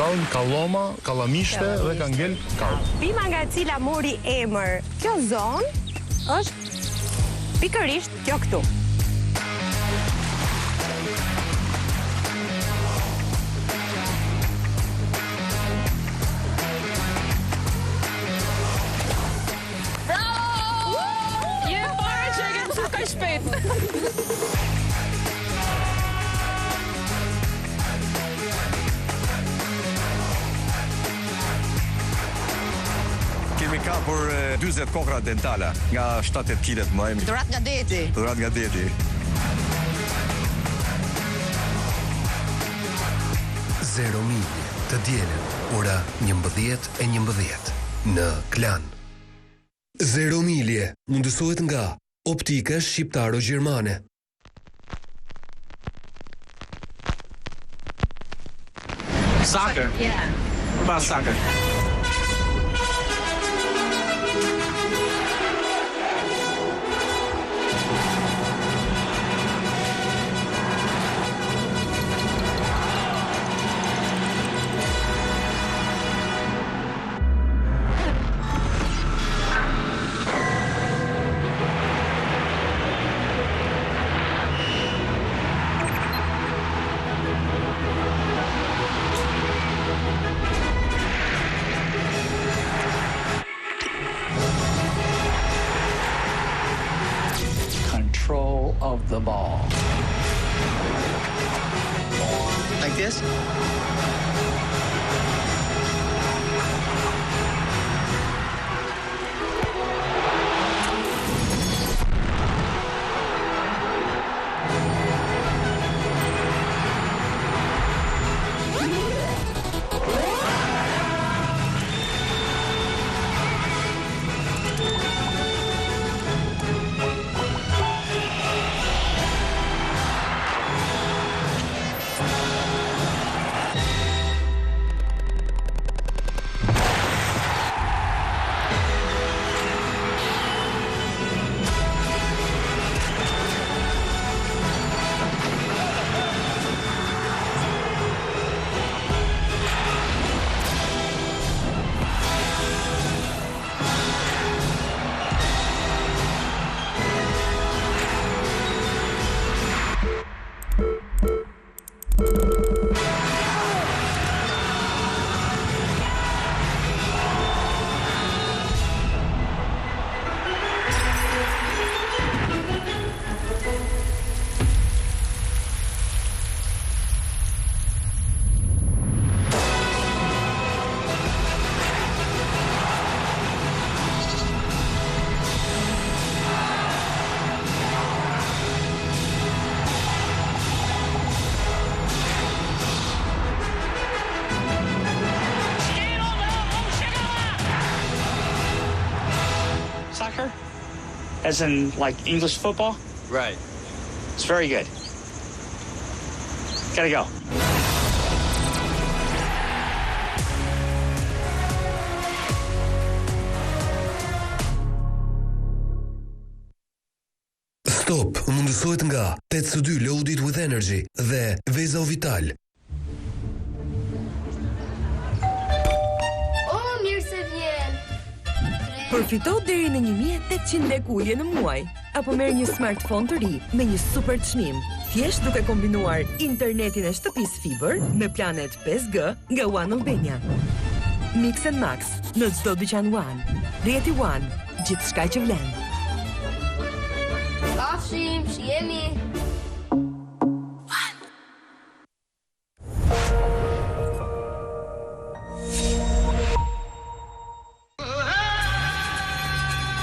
kallën, kalloma, kallamishte dhe ka ngel kall. Pima nga e cila mori emër kjo zonë është pikërisht kjo këtu. Kemi kapur 40 kokra dentala nga 7-8 kg më. Dhurat nga deti. Dhurat nga deti. Zero milje të dielën, ora 11:11 në Klan. Zero milje mundësohet nga Optika Shqiptaro-Gjermane. Soccer. Yeah. What about soccer? Control of the ball. Like this? Soccer? As in, like, English football? Right. It's very good. Gotta go. Stop mundësohet nga 82 Loaded with Energy dhe Vezao Vital. Mirë se vjen. Përfito deri në 1800 lekë ulje në muaj, apo merr një smartphone të ri me një super çmim, thjesht duke kombinuar internetin e shtëpisë fiber me planet 5G nga One Albania. Mix and Max në çdo dyqan One. Rjeti One, gjithçka që vlen. Kafshim, shihemi.